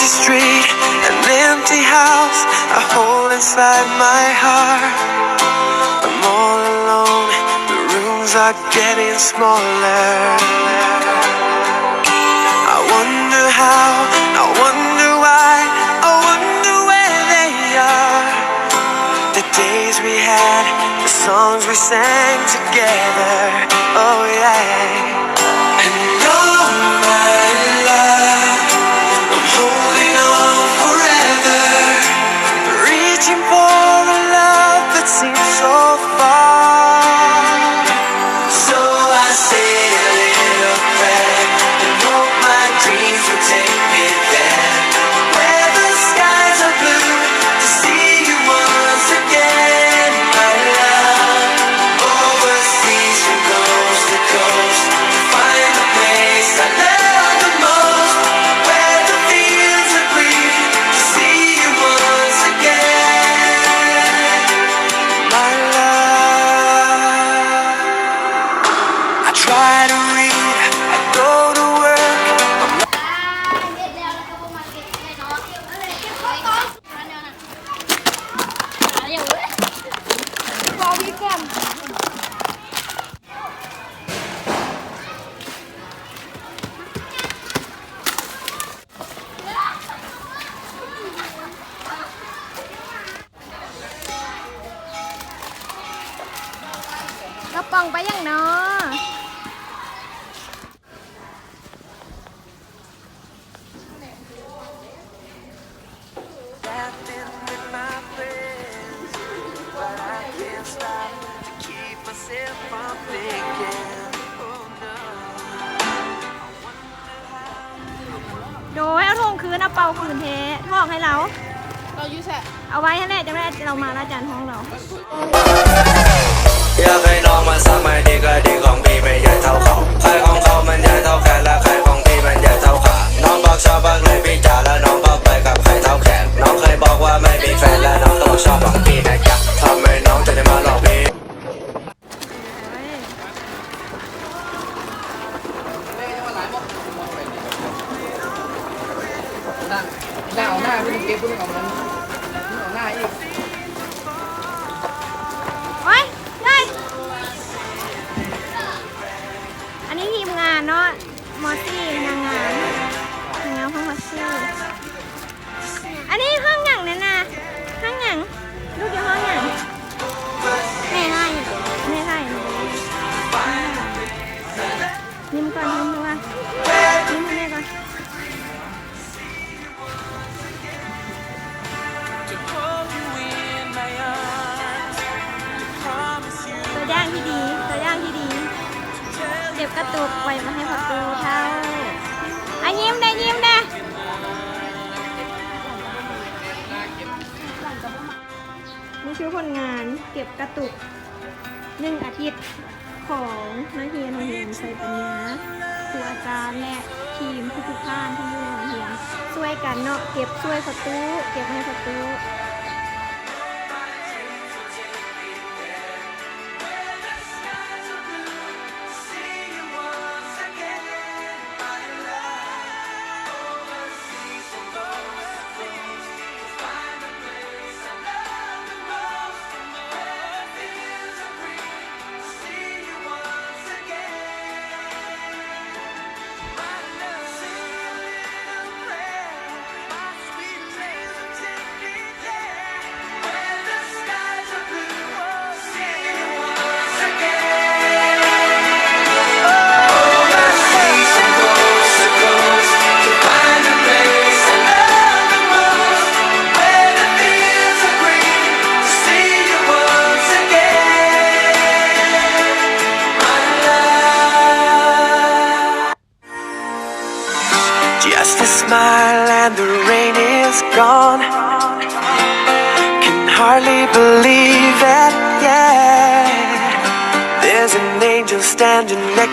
empty street, an empty house, a hole inside my heart. I'm all alone, the rooms are getting smaller. I wonder how, I wonder why, I wonder where they are. The days we had, the songs we sang together, oh yeah. And oh my love, I'm holding on forever, reaching for a love that seems so far. So I say a little prayer and hope my dreams will take me there, where the skies are blue, to see you once again, my love. Overseas from coast to coast, to find the place I love the most, where the fields are green, to see you once again, my love. I try to read, I go to work.กระป๋องไปยังเนาะLaughing with my friends, but I can't stop to keep myself from thinking. Oh no. โดยเอาทงคืนเอาเป่าคืนเททองให้เรา เราอยู่แช่ เอาไว้ให้แน่จะไม่ได้เรามาแล้วจานท้องเรา อยากให้น้องมาสักไม่ดีก็ดีของพี่ไม่ใหญ่เท่าเขาใครของเขามันใหญ่เท่าแขนและใครของพี่มันใหญ่เท่าขาน้องบอกชอบบักเลยพี่จ๋าแล้วน้องก็ไปกับใครเท่าแขนน้องเคยบอกว่าไม่มีแฟนและน้องต้องชอบของพี่นะจ๊ะทำให้น้องจะได้มาหลอกพี่ หน้าเอาหน้าพี่ต้องเก็บพี่ต้องเอามันเอาหน้าอีก โอ้ยเลยอันนี้ทีมงานเนาะมอสซี่นางงามห้องมอสซี่อันนี้ห้องหยังเนี่ยนะห้องหยังลูกอยู่ห้องหยังแม่ให้ยิ้มก่อนยิ้มดูว่ายิ้มให้แม่ก่อนตัวย่างที่ดีเก็บกระตุกไว้มาให้ประตูเท่าอ่ะยิ้มได้นี่คือผลงานเก็บกระตุก1 อาทิตย์ของนักเรียนโรงเรียนไซปัญญาครูอาจารย์และทีมทุกท่านที่อยู่ในโรงเรียนช่วยกันเนาะเก็บช่วยประตูเก็บให้ประตู Just a smile and the rain is gone. Can hardly believe it, yeah. There's an angel standing next